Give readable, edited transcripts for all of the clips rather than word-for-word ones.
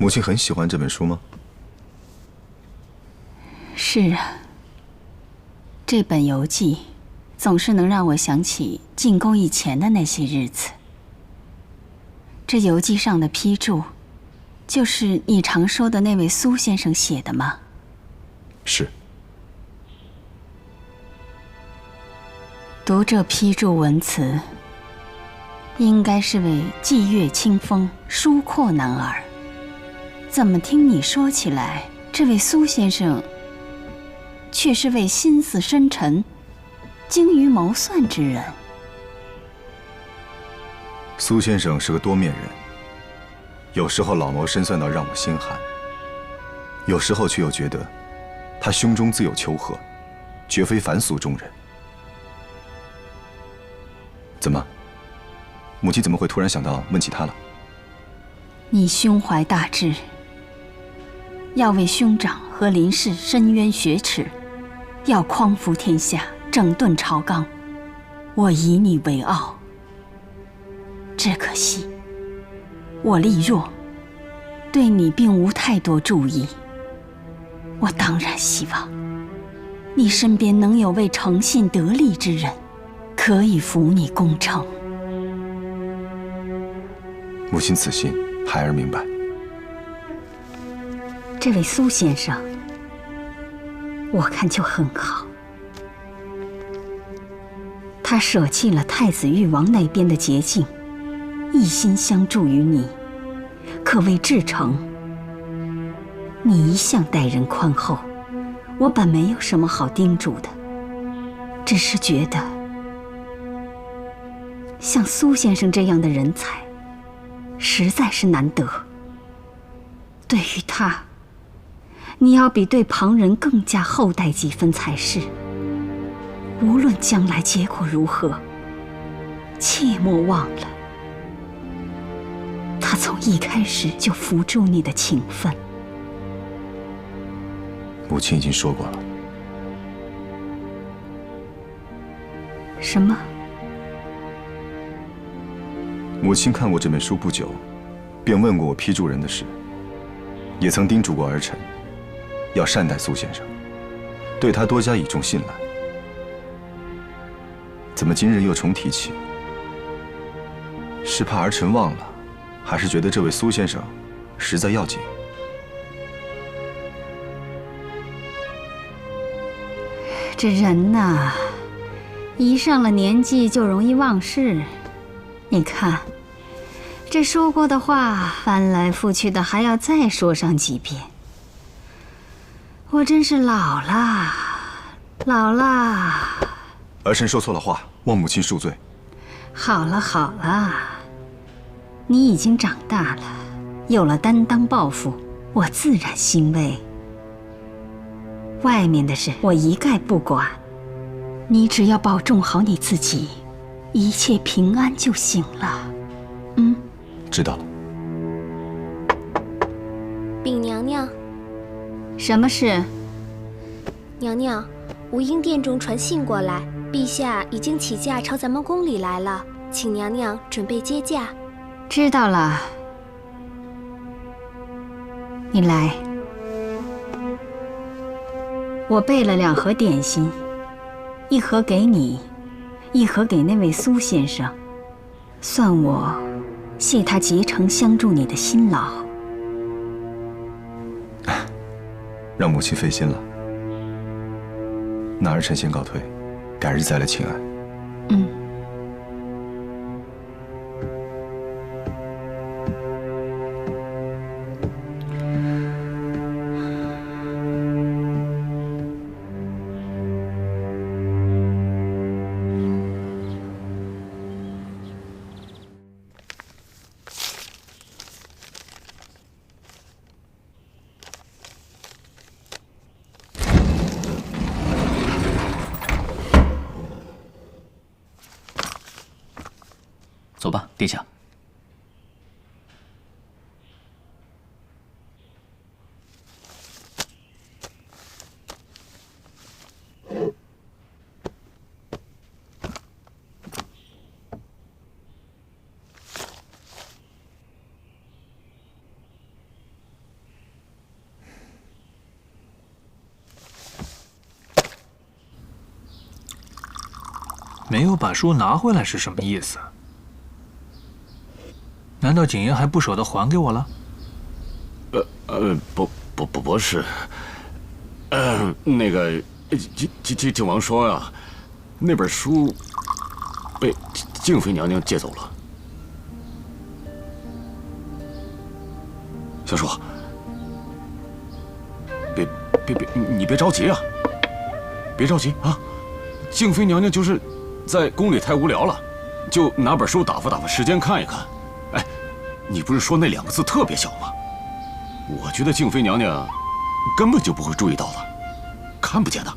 母亲很喜欢这本书吗？是啊，这本游记总是能让我想起进宫以前的那些日子。这游记上的批注，就是你常说的那位苏先生写的吗？是。读这批注文词，应该是位霁月清风、疏阔男儿。怎么听你说起来，这位苏先生却是位心思深沉、精于谋算之人？苏先生是个多面人，有时候老谋深算到让我心寒，有时候却又觉得他胸中自有丘壑，绝非凡俗中人。怎么，母亲怎么会突然想到问起他了？你胸怀大志，要为兄长和林氏伸冤雪耻，要匡扶天下，整顿朝纲，我以你为傲。只可惜我力弱，对你并无太多注意。我当然希望你身边能有位诚信得力之人，可以辅你攻城。母亲此心，孩儿明白。这位苏先生，我看就很好。他舍弃了太子誉王那边的捷径，一心相助于你，可谓至诚。你一向待人宽厚，我本没有什么好叮嘱的，只是觉得像苏先生这样的人才，实在是难得。对于他，你要比对旁人更加厚待几分才是。无论将来结果如何，切莫忘了，他从一开始就扶助你的情分。母亲已经说过了。什么？母亲看过这本书不久，便问过我批注人的事，也曾叮嘱过儿臣，要善待苏先生，对他多加倚重信赖。怎么今日又重提起？是怕儿臣忘了，还是觉得这位苏先生实在要紧？这人呐，一上了年纪就容易忘事。你看，这说过的话，翻来覆去的还要再说上几遍。我真是老了，老了。儿臣说错了话，望母亲恕罪。好了好了，你已经长大了，有了担当抱负，我自然欣慰。外面的事我一概不管，你只要保重好你自己，一切平安就行了。知道了。禀娘娘，什么事？娘娘，武英殿中传信过来，陛下已经起驾朝咱们宫里来了，请娘娘准备接驾。知道了。你来，我备了2盒点心，一盒给你，一盒给那位苏先生，算我谢他竭诚相助你的辛劳。让母亲费心了。那儿臣先告退，改日再来请安。走吧，殿下。没有把书拿回来是什么意思？难道景言还不舍得还给我了？不是。那个靖王说呀，那本书被静妃娘娘借走了。小叔，你别着急啊，别着急啊。静妃娘娘就是在宫里太无聊了，就拿本书打发时间看一看。哎，你不是说那2个字特别小吗？我觉得静妃娘娘根本就不会注意到的，看不见的。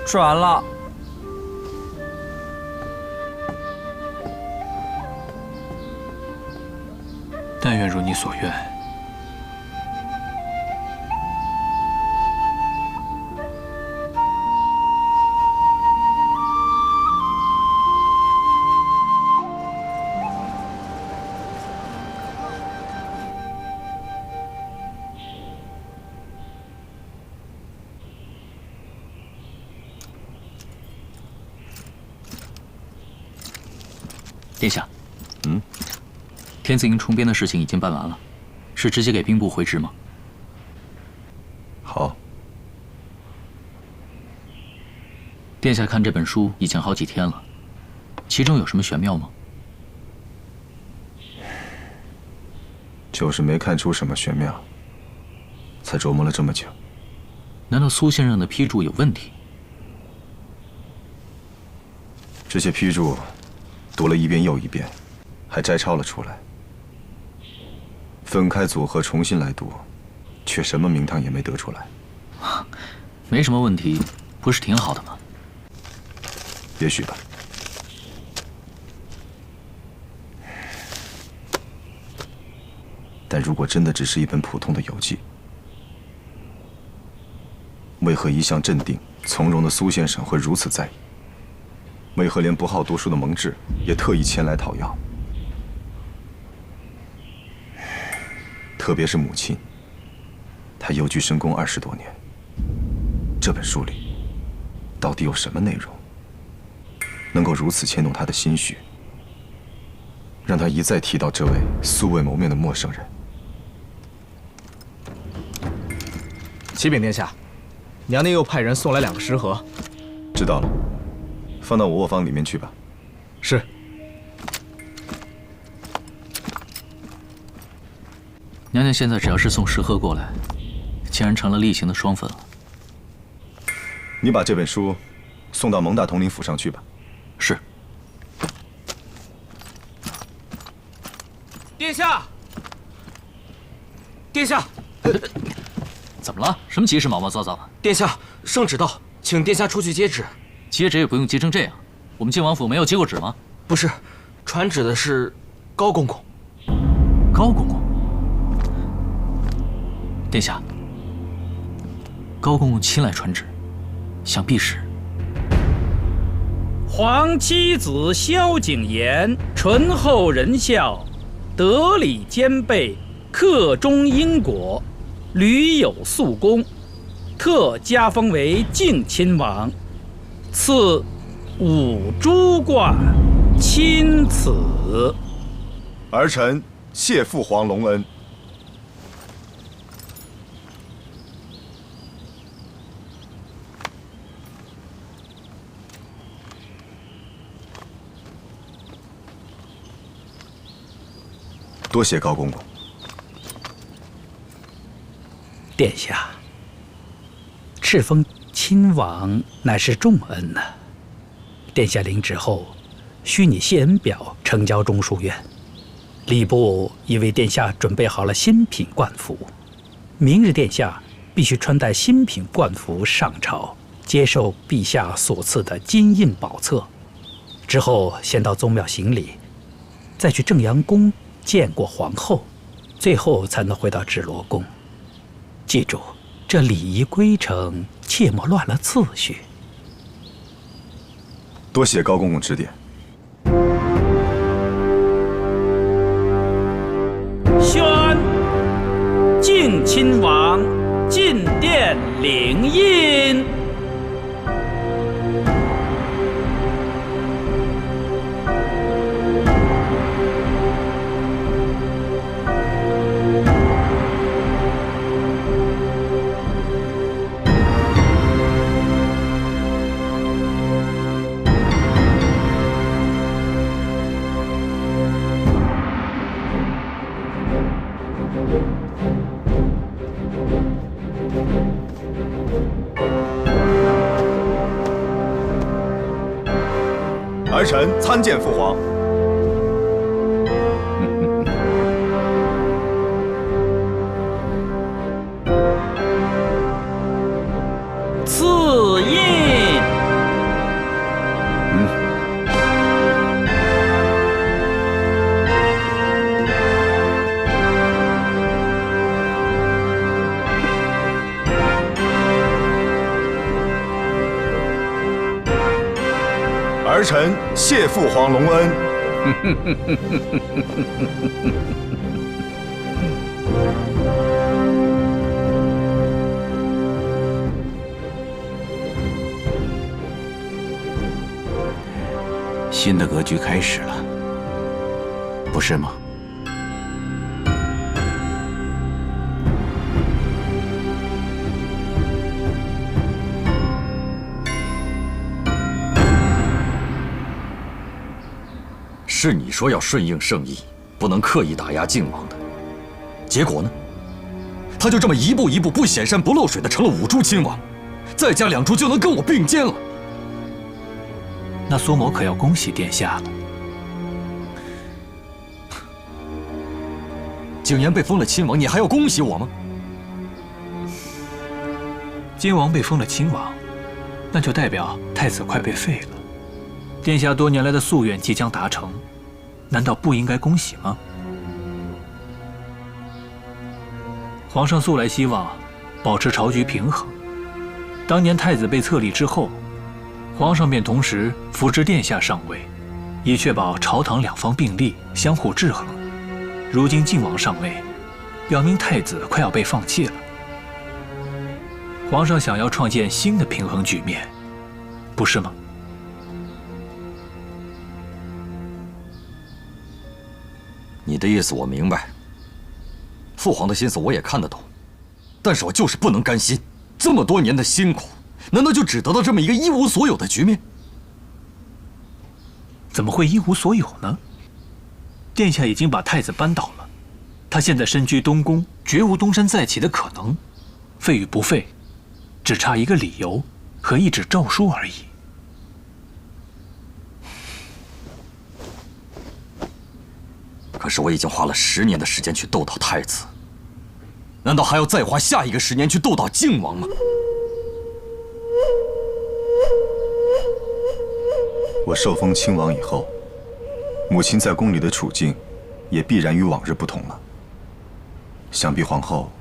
吃完了。但愿如你所愿。殿下，天子营重编的事情已经办完了，是直接给兵部回旨吗？好。殿下看这本书已经好几天了，其中有什么玄妙吗？就是没看出什么玄妙，才琢磨了这么久。难道苏先生的批注有问题？这些批注读了一遍又一遍，还摘抄了出来，分开组合重新来读，却什么名堂也没得出来。没什么问题，不是挺好的吗？也许吧。但如果真的只是一本普通的游记，为何一向镇定从容的苏先生会如此在意？为何连不好读书的蒙挚也特意前来讨要？特别是母亲，她幽居深宫20多年，这本书里到底有什么内容，能够如此牵动她的心绪，让她一再提到这位素未谋面的陌生人？启禀殿下，娘娘又派人送来2个食盒。知道了，放到我卧房里面去吧。是。娘娘现在只要是送食盒过来，竟然成了例行的双份了。你把这本书送到蒙大统领府上去吧。是。殿下，殿下，怎么了？什么急事毛毛躁躁的？殿下，圣旨到，请殿下出去接旨。接旨也不用急成这样，我们靖王府没有接过旨吗？不是，传旨的是高公公。高公公。殿下，高公公亲来传旨，想必是皇妻子萧景琰醇厚仁孝，德礼兼备，恪忠因果，屡有肃功，特加封为敬亲王，赐五珠冠，钦此。儿臣谢父皇隆恩。多谢高公公。殿下，敕封亲王乃是重恩呐。殿下领旨后，需拟谢恩表呈交中书院。礼部已为殿下准备好了新品冠服，明日殿下必须穿戴新品冠服上朝，接受陛下所赐的金印宝册。之后先到宗庙行礼，再去正阳宫见过皇后，最后才能回到芷罗宫。记住，这礼仪规程，切莫乱了次序。多谢高公公指点。亲王进殿领印。儿臣参见父皇。赐印。儿臣谢父皇隆恩。新的格局开始了，不是吗？是你说要顺应圣意，不能刻意打压靖王的，结果呢？他就这么一步一步不显山不漏水的成了5株亲王，再加2株就能跟我并肩了。那苏某可要恭喜殿下了。景言被封了亲王，你还要恭喜我吗？金王被封了亲王，那就代表太子快被废了。殿下多年来的夙愿即将达成，难道不应该恭喜吗？皇上素来希望保持朝局平衡。当年太子被册立之后，皇上便同时扶植殿下上位，以确保朝堂两方并立，相互制衡。如今靖王上位，表明太子快要被放弃了。皇上想要创建新的平衡局面，不是吗？你的意思我明白，父皇的心思我也看得懂，但是我就是不能甘心，这么多年的辛苦，难道就只得到这么一个一无所有的局面？怎么会一无所有呢？殿下已经把太子扳倒了，他现在身居东宫，绝无东山再起的可能。废与不废，只差一个理由和一纸诏书而已。可是我已经花了10年的时间去斗倒太子，难道还要再花下一个10年去斗倒靖王吗？我受封亲王以后，母亲在宫里的处境也必然与往日不同了。想必皇后，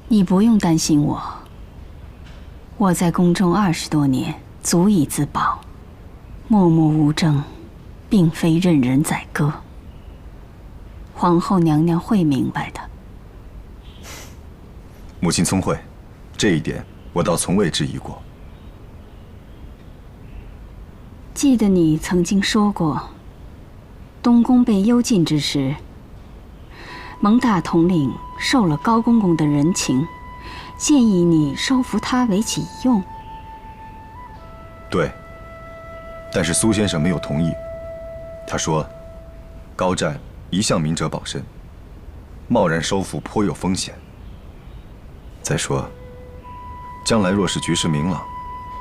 你不用担心我。我在宫中20多年，足以自保，默默无争，并非任人宰割。皇后娘娘会明白的。母亲聪慧，这一点我倒从未质疑过。记得你曾经说过，东宫被幽禁之时，蒙大统领受了高公公的人情，建议你收服他为己用。对，但是苏先生没有同意。他说，高湛一向明哲保身，贸然收复颇有风险。再说，将来若是局势明朗，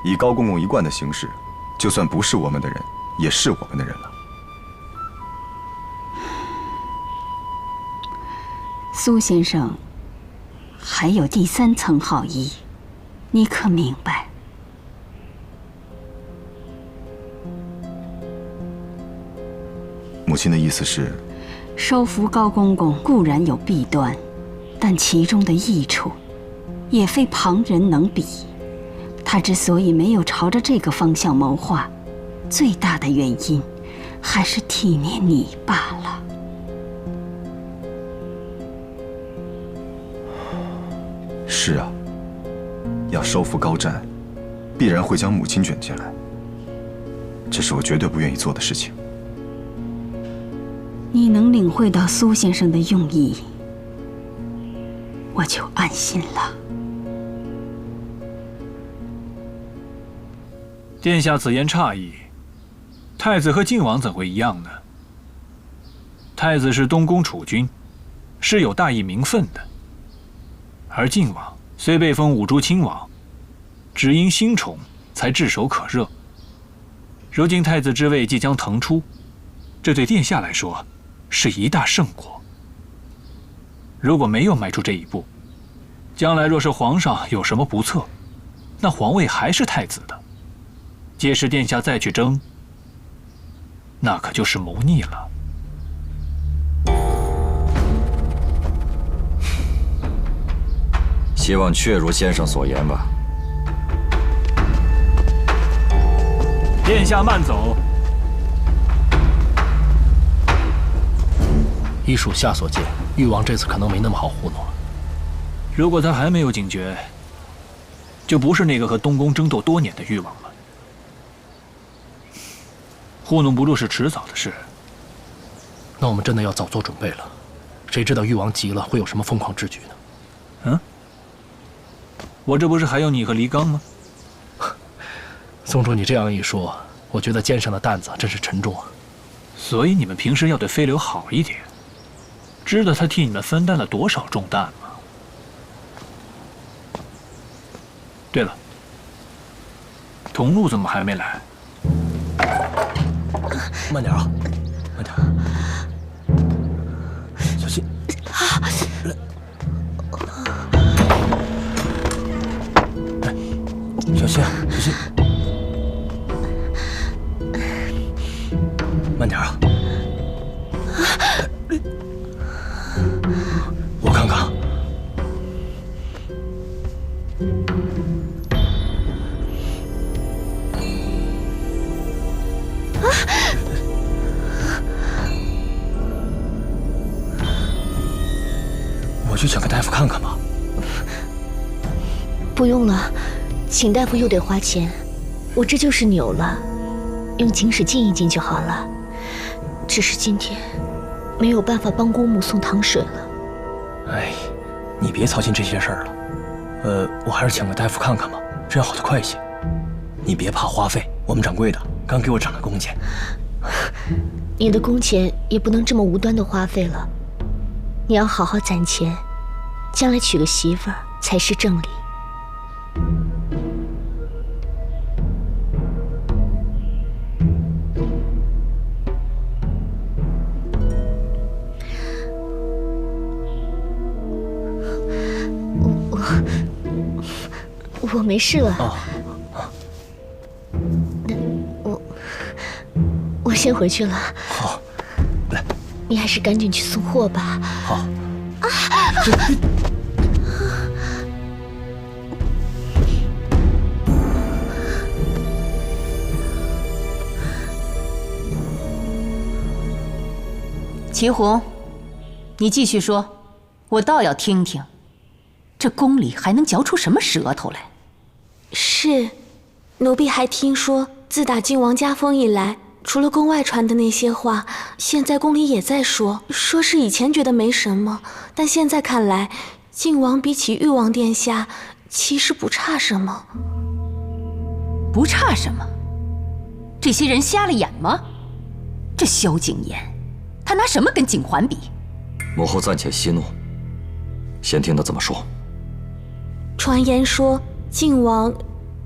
以高公公一贯的行事，就算不是我们的人，也是我们的人了。苏先生还有第3层好意，你可明白？母亲的意思是，收服高公公固然有弊端，但其中的益处也非旁人能比。他之所以没有朝着这个方向谋划，最大的原因还是体念你罢了。是啊，要收复高湛，必然会将母亲卷进来，这是我绝对不愿意做的事情。你能领会到苏先生的用意，我就安心了。殿下此言差矣，太子和晋王怎会一样呢？太子是东宫储君，是有大义名分的，而晋王虽被封五珠亲王，只因新宠才炙手可热。如今太子之位即将腾出，这对殿下来说是一大胜果。如果没有迈出这一步，将来若是皇上有什么不测，那皇位还是太子的。届时殿下再去争，那可就是谋逆了。希望确如先生所言吧。殿下慢走。依属下所见，誉王这次可能没那么好糊弄了。如果他还没有警觉，就不是那个和东宫争斗多年的誉王了。糊弄不住是迟早的事。那我们真的要早做准备了。谁知道誉王急了会有什么疯狂之举呢？嗯？我这不是还有你和黎刚吗？宗主，你这样一说，我觉得肩上的担子真是沉重啊。所以你们平时要对飞流好一点，知道他替你们分担了多少重担吗？对了，桐路怎么还没来？慢点啊，慢点，小心。来，小心啊，小心。慢点啊。我看看。我去请个大夫看看吧。不用了，请大夫又得花钱，我这就是扭了，用井水浸一浸就好了。只是今天没有办法帮姑母送糖水了。哎，你别操心这些事儿了。我还是请个大夫看看吧，这样好得快些。你别怕花费，我们掌柜的刚给我涨了工钱。你的工钱也不能这么无端的花费了，你要好好攒钱，将来娶个媳妇儿才是正理。我没事了。我先回去了。好，来，你还是赶紧去送货吧。好。祁红，你继续说，我倒要听听，这宫里还能嚼出什么舌头来？是，奴婢还听说，自打晋王加封以来，除了宫外传的那些话，现在宫里也在说，说是以前觉得没什么，但现在看来，晋王比起誉王殿下，其实不差什么。不差什么？这些人瞎了眼吗？这萧景琰，他拿什么跟景桓比？母后暂且息怒，先听他怎么说。传言说，晋王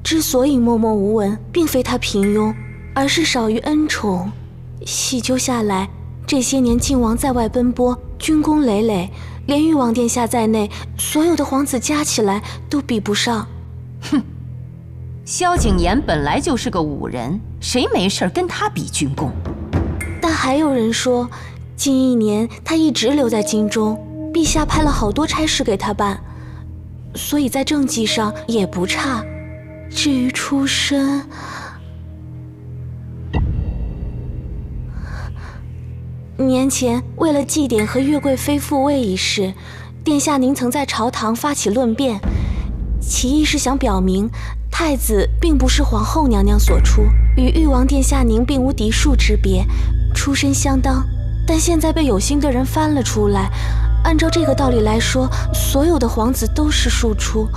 之所以默默无闻，并非他平庸，而是少于恩宠。细究下来，这些年晋王在外奔波，军功累累，连誉王殿下在内，所有的皇子加起来都比不上。哼，萧景琰本来就是个武人，谁没事跟他比军功？但还有人说，近1年他一直留在京中，陛下派了好多差事给他办，所以在政绩上也不差。至于出身，年前为了祭典和月贵妃复位一事，殿下您曾在朝堂发起论辩，其意是想表明，太子并不是皇后娘娘所出，与誉王殿下您并无嫡庶之别，出身相当。但现在被有心的人翻了出来，按照这个道理来说，所有的皇子都是庶出，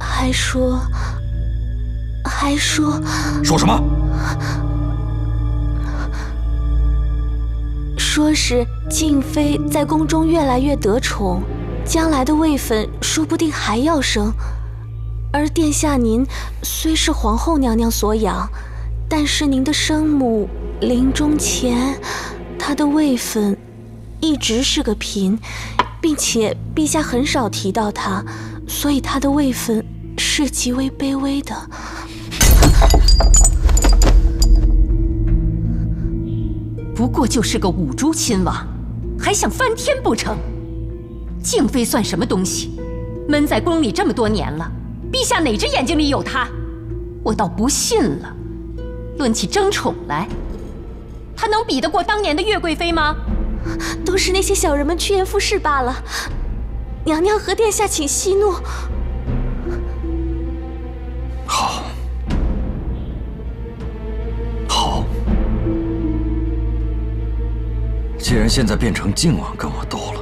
还说说什么？说是静妃在宫中越来越得宠，将来的位分说不定还要升。而殿下您虽是皇后娘娘所养，但是您的生母临终前，她的位分一直是个嫔，并且陛下很少提到她，所以她的位分是极为卑微的。不过就是个五珠亲王，还想翻天不成？静妃算什么东西？闷在宫里这么多年了，陛下哪只眼睛里有她？我倒不信了。论起争宠来，她能比得过当年的岳贵妃吗？都是那些小人们趋炎附势罢了。娘娘和殿下请息怒。好，好。既然现在变成靖王跟我斗了，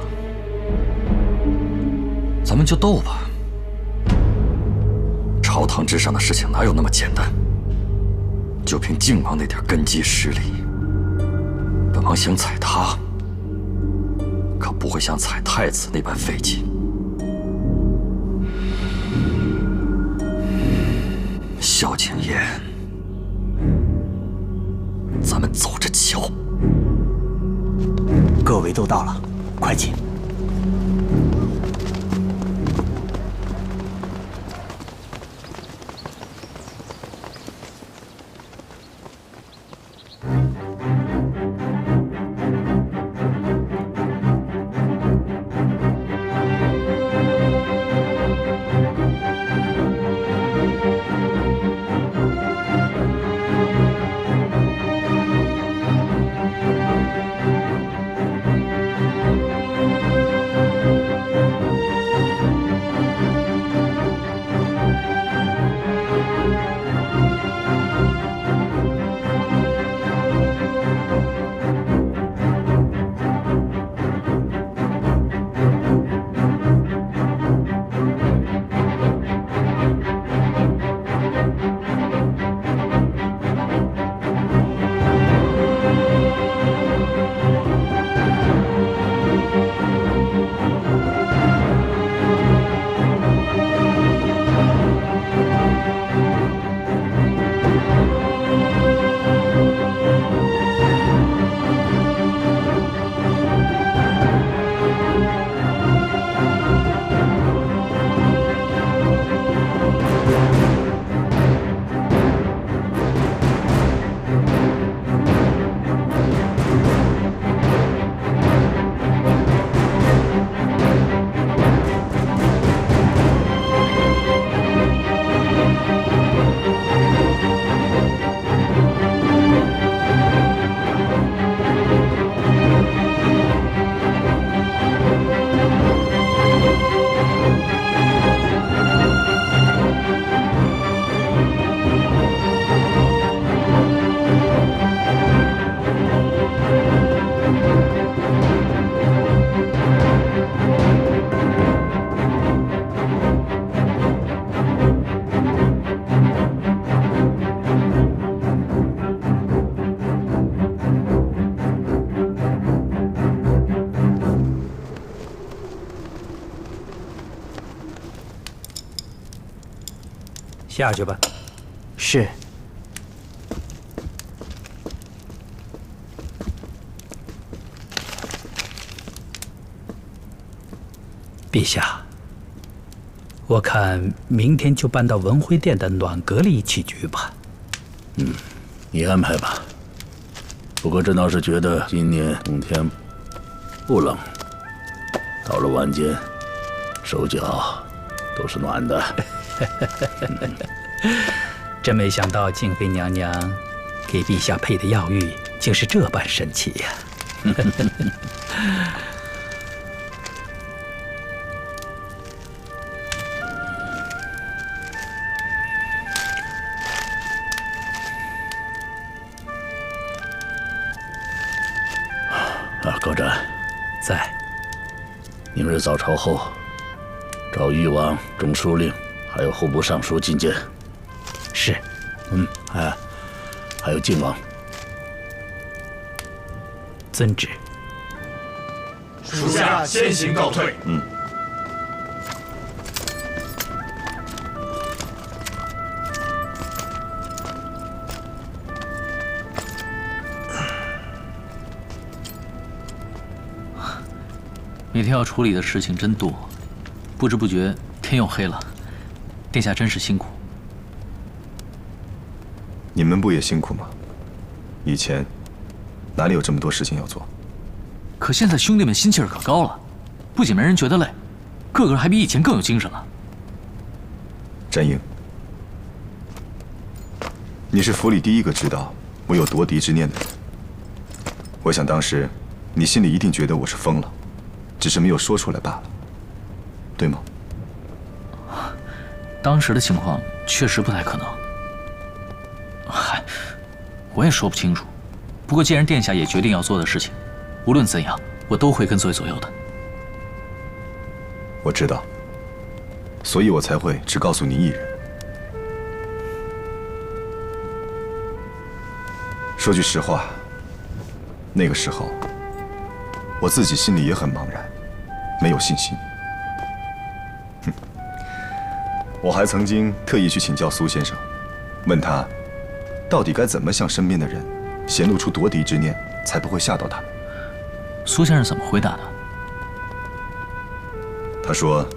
咱们就斗吧。朝堂之上的事情哪有那么简单？就凭靖王那点根基实力，本王想踩他，可不会像踩太子那般费劲。萧景琰，咱们走着瞧。各位都到了，快请。下去吧。是。陛下，我看明天就搬到文辉殿的暖阁里起居吧。你安排吧。不过这倒是觉得今年冬天不冷，到了晚间，手脚都是暖的。真没想到静妃娘娘给陛下配的药浴竟是这般神奇呀！明日早朝后，召誉王、中书令，还有户部尚书觐见。是。还有靖王。遵旨。属下先行告退。每天要处理的事情真多，不知不觉天又黑了。殿下真是辛苦。你们不也辛苦吗？以前哪里有这么多事情要做？可现在兄弟们心气儿可高了，不仅没人觉得累，个个还比以前更有精神了。詹英，你是府里第一个知道我有夺嫡之念的人。我想当时你心里一定觉得我是疯了，只是没有说出来罢了，对吗？当时的情况确实不太可能。嗨，我也说不清楚。不过既然殿下也决定要做的事情，无论怎样，我都会跟随左右的。我知道，所以我才会只告诉你一人。说句实话，那个时候我自己心里也很茫然，没有信心。我还曾经特意去请教苏先生，问他到底该怎么向身边的人显露出夺嫡之念，才不会吓到他们。苏先生怎么回答的？他说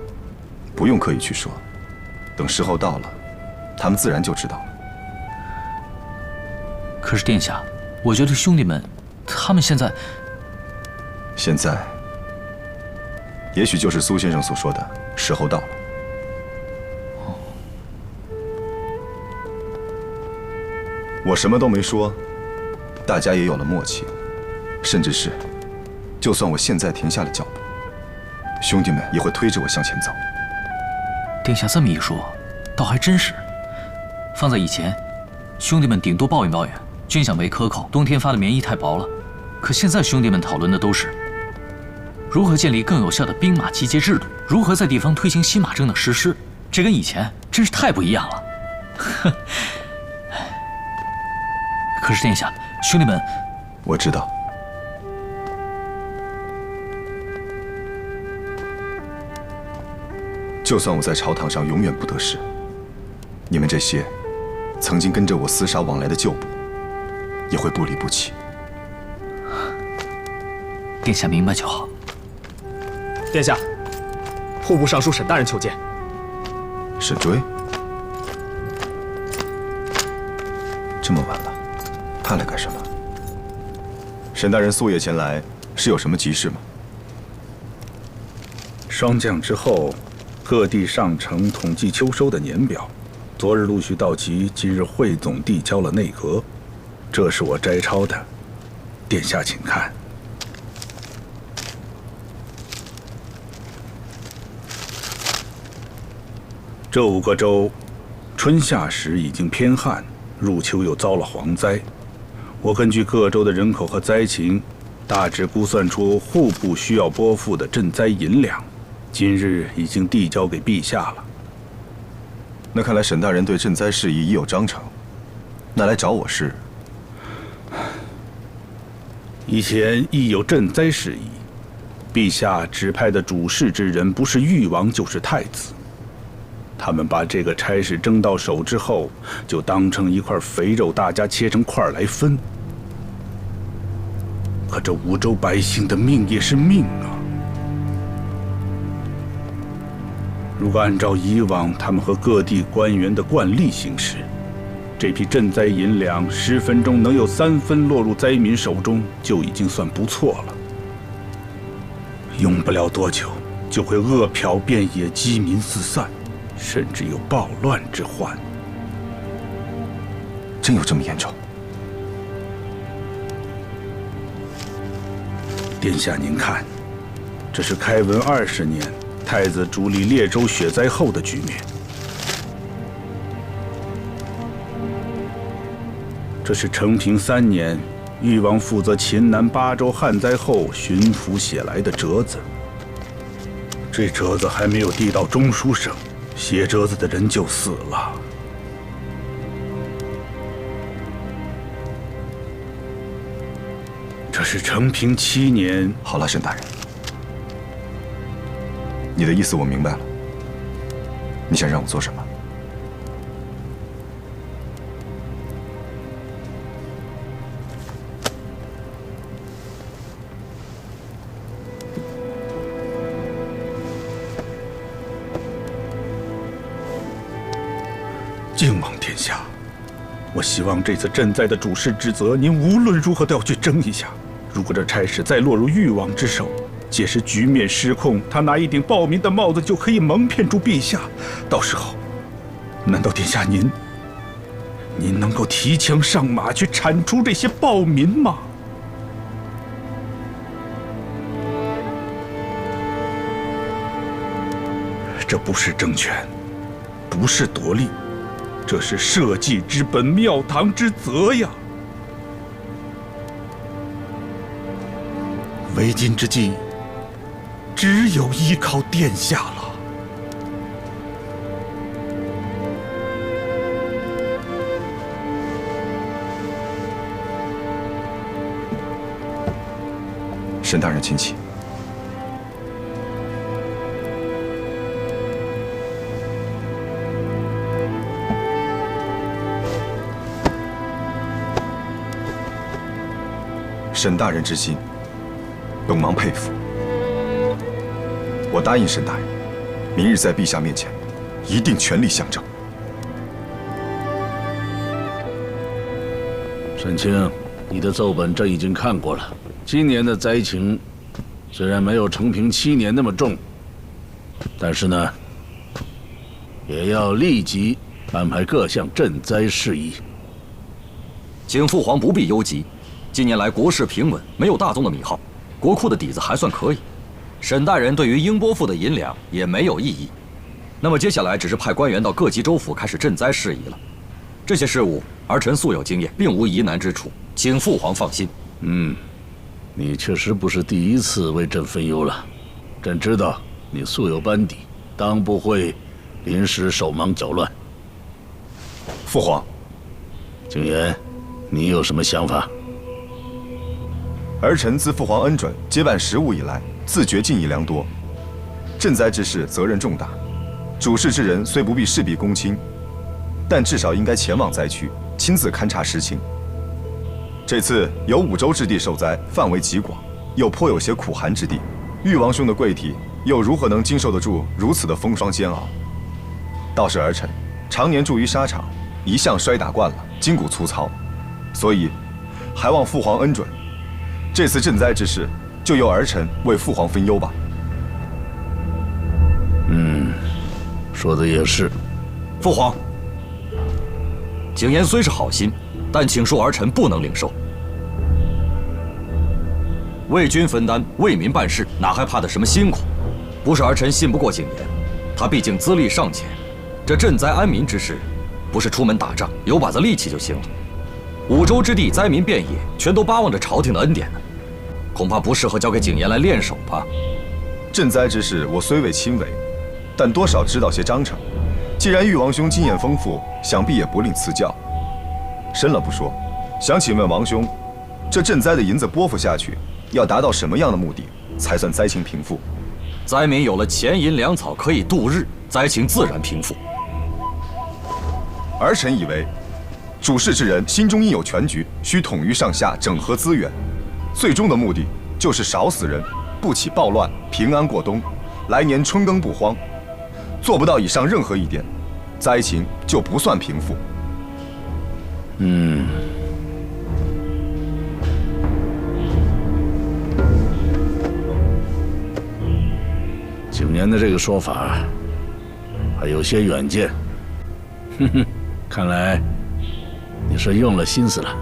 不用刻意去说，等时候到了，他们自然就知道了。可是殿下，我觉得兄弟们他们现在也许就是苏先生所说的时候到了。我什么都没说，大家也有了默契，甚至是，就算我现在停下了脚步，兄弟们也会推着我向前走。殿下这么一说，倒还真是。放在以前，兄弟们顶多抱怨抱怨，军饷没克扣，冬天发的棉衣太薄了。可现在兄弟们讨论的都是如何建立更有效的兵马集结制度，如何在地方推行新马政的实施。这跟以前真是太不一样了。可是殿下，兄弟们，我知道。就算我在朝堂上永远不得势，你们这些曾经跟着我厮杀往来的旧部，也会不离不弃。殿下明白就好。殿下，户部尚书沈大人求见。沈追，这么晚了，他来干什么？沈大人素夜前来，是有什么急事吗？霜降之后，各地上呈统计秋收的年表，昨日陆续到齐，今日汇总递交了内阁。这是我摘抄的，殿下请看。这5个州，春夏时已经偏旱，入秋又遭了蝗灾。我根据各州的人口和灾情，大致估算出户部需要拨付的赈灾银两，今日已经递交给陛下了。那看来沈大人对赈灾事宜已有章程，那来找我是？以前亦有赈灾事宜，陛下指派的主事之人不是誉王就是太子。他们把这个差事争到手之后，就当成一块肥肉，大家切成块来分。可这5州百姓的命也是命啊！如果按照以往他们和各地官员的惯例行事，这批赈灾银两10分钟能有3分落入灾民手中，就已经算不错了。用不了多久，就会饿殍遍野，饥民四散。甚至有暴乱之患。真有这么严重？殿下您看，这是开文20年太子主理列州雪灾后的局面。这是承平3年誉王负责秦南8州旱灾后巡抚写来的折子。这折子还没有递到中书省，写折子的人就死了。这是承平7年。好了，沈大人，你的意思我明白了。你想让我做什么？敬望天下，我希望这次赈灾的主事之责，您无论如何都要去争一下。如果这差事再落入誉王之手，届时局面失控，他拿一顶暴民的帽子就可以蒙骗住陛下。到时候，难道殿下您能够提枪上马去铲除这些暴民吗？这不是争权，不是夺利。这是社稷之本，庙堂之责呀！为今之计，只有依靠殿下了。沈大人，请起。沈大人之心，本王佩服。我答应沈大人，明日在陛下面前，一定全力相争。沈清，你的奏本朕已经看过了。今年的灾情虽然没有承平7年那么重，但是呢，也要立即安排各项赈灾事宜。请父皇不必忧急。近年来国事平稳，没有大宗的米耗，国库的底子还算可以。沈大人对于应拨付的银两也没有异议。那么接下来只是派官员到各级州府开始赈灾事宜了。这些事务儿臣素有经验，并无疑难之处，请父皇放心。你确实不是第一次为朕分忧了。朕知道你素有班底，当不会临时手忙脚乱。父皇，景琰，你有什么想法？儿臣自父皇恩准接办实务以来，自觉敬意良多。赈灾之事责任重大，主事之人虽不必事必躬亲，但至少应该前往灾区，亲自勘察实情。这次有5州之地受灾，范围极广，又颇有些苦寒之地，誉王兄的贵体又如何能经受得住如此的风霜煎熬？倒是儿臣常年住于沙场，一向摔打惯了，筋骨粗糙，所以还望父皇恩准。这次赈灾之事，就由儿臣为父皇分忧吧。说的也是。父皇，景琰虽是好心，但请恕儿臣不能领受。为君分担，为民办事，哪还怕得什么辛苦？不是儿臣信不过景琰，他毕竟资历尚浅，这赈灾安民之事，不是出门打仗有把子力气就行了。5州之地灾民遍野，全都巴望着朝廷的恩典呢，恐怕不适合交给景琰来练手吧。赈灾之事，我虽未亲为，但多少知道些章程。既然誉王兄经验丰富，想必也不吝赐教。深了不说，想请问王兄，这赈灾的银子拨付下去，要达到什么样的目的，才算灾情平复？灾民有了钱银粮草可以度日，灾情自然平复。儿臣以为，主事之人心中应有全局，需统于上下，整合资源，最终的目的就是少死人，不起暴乱，平安过冬，来年春耕不荒。做不到以上任何一点，灾情就不算平复。景琰的这个说法还有些远见。看来你是用了心思了。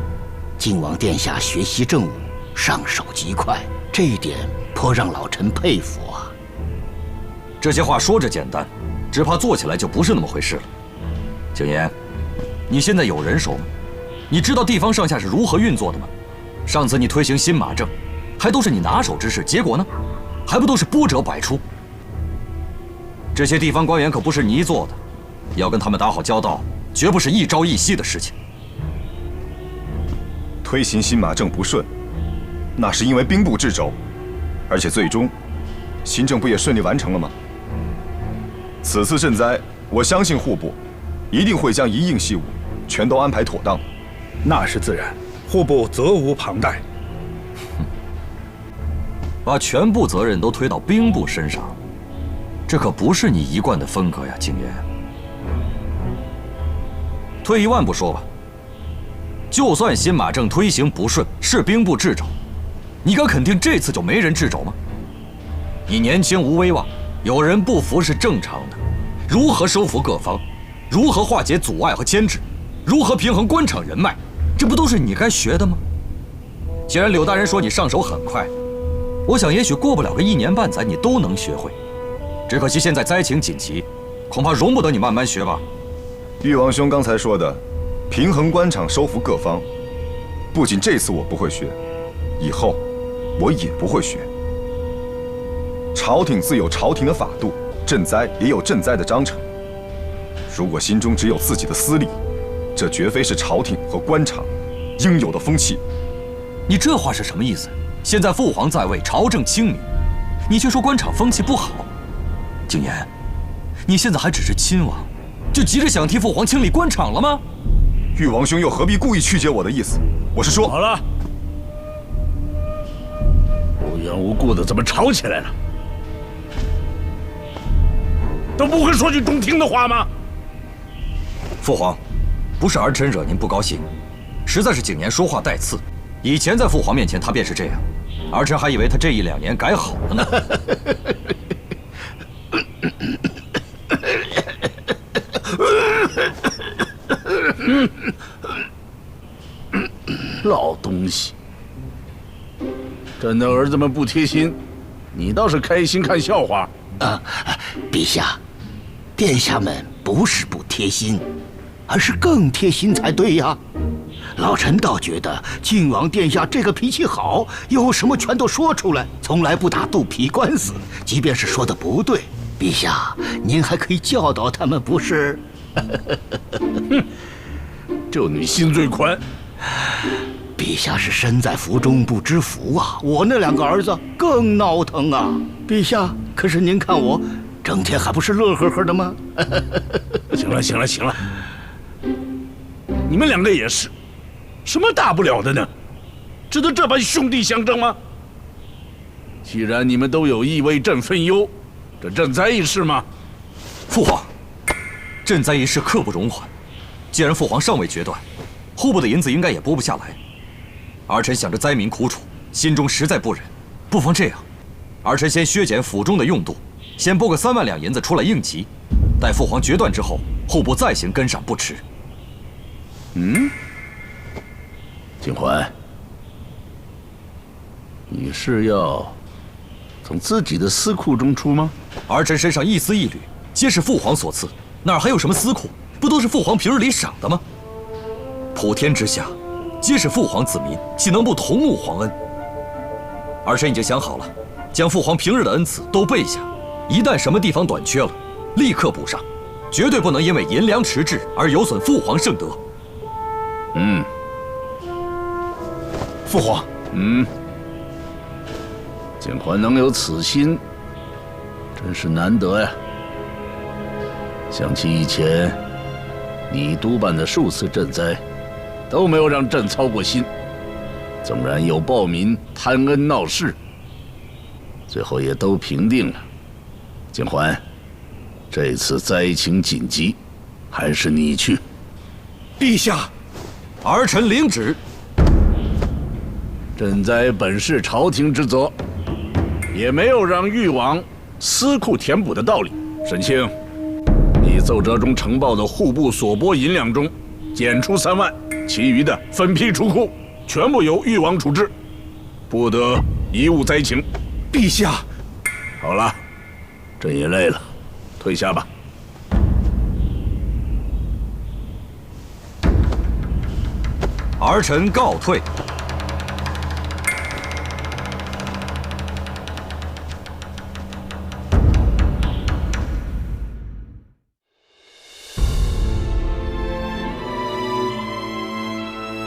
靖王殿下学习政务，上手极快，这一点颇让老臣佩服啊。这些话说着简单，只怕做起来就不是那么回事了。景琰，你现在有人手吗？你知道地方上下是如何运作的吗？上次你推行新马政，还都是你拿手之事，结果呢，还不都是波折百出？这些地方官员可不是泥做的，要跟他们打好交道，绝不是一朝一夕的事情。推行新马政不顺，那是因为兵部掣肘，而且最终，新政不也顺利完成了吗？此次赈灾，我相信户部一定会将一应细务全都安排妥当。那是自然，户部责无旁贷。把全部责任都推到兵部身上，这可不是你一贯的风格呀，景琰。退一万步说吧，就算新马政推行不顺，是兵部掣肘，你敢肯定这次就没人掣肘吗？你年轻无威望，有人不服是正常的。如何收服各方，如何化解阻碍和牵制，如何平衡官场人脉，这不都是你该学的吗？既然柳大人说你上手很快，我想也许过不了个1年半载，你都能学会。只可惜现在灾情紧急，恐怕容不得你慢慢学吧。誉王兄刚才说的，平衡官场，收服各方，不仅这次我不会学，以后我也不会学。朝廷自有朝廷的法度，赈灾也有赈灾的章程。如果心中只有自己的私利，这绝非是朝廷和官场应有的风气。你这话是什么意思？现在父皇在位，朝政清明，你却说官场风气不好。景琰，你现在还只是亲王，就急着想替父皇清理官场了吗？誉王兄又何必故意曲解我的意思？我是说，好了，无缘无故的怎么吵起来了？都不会说句中听的话吗？父皇，不是儿臣惹您不高兴，实在是景琰说话带刺。以前在父皇面前他便是这样，儿臣还以为他这1、2年改好了呢。老东西，朕的儿子们不贴心，你倒是开心看笑话。陛下，殿下们不是不贴心，而是更贴心才对呀。老臣倒觉得靖王殿下这个脾气好，有什么全都说出来，从来不打肚皮官司。即便是说的不对，陛下您还可以教导他们，不是？哼，就你心最宽。陛下是身在福中不知福啊！我那2个儿子更闹腾啊！陛下，可是您看我，整天还不是乐呵呵的吗？行了，行了，行了，你们2个也是，什么大不了的呢？值得这般兄弟相争吗？既然你们都有意为朕分忧，这赈灾一事嘛，父皇，赈灾一事刻不容缓。既然父皇尚未决断，户部的银子应该也拨不下来。儿臣想着灾民苦楚，心中实在不忍。不妨这样，儿臣先削减府中的用度，先拨个3万两银子出来应急，待父皇决断之后，户部再行跟上不迟。景桓，你是要从自己的私库中出吗？儿臣身上一丝一缕皆是父皇所赐，哪还有什么私库？不都是父皇平日里赏的吗？普天之下，皆是父皇子民，岂能不同沐皇恩？儿臣已经想好了，将父皇平日的恩赐都备下，一旦什么地方短缺了，立刻补上，绝对不能因为银粮迟滞而有损父皇圣德。父皇，景桓能有此心，真是难得呀。想起以前你督办的数次赈灾，都没有让朕操过心。纵然有暴民贪恩闹事，最后也都平定了。景桓，这次灾情紧急，还是你去。陛下，儿臣领旨。赈灾本是朝廷之责，也没有让誉王私库填补的道理。沈清，你奏折中呈报的户部所拨银两中，减出3万，其余的分批出库，全部由誉王处置，不得贻误灾情。陛下，好了，朕也累了，退下吧。儿臣告退。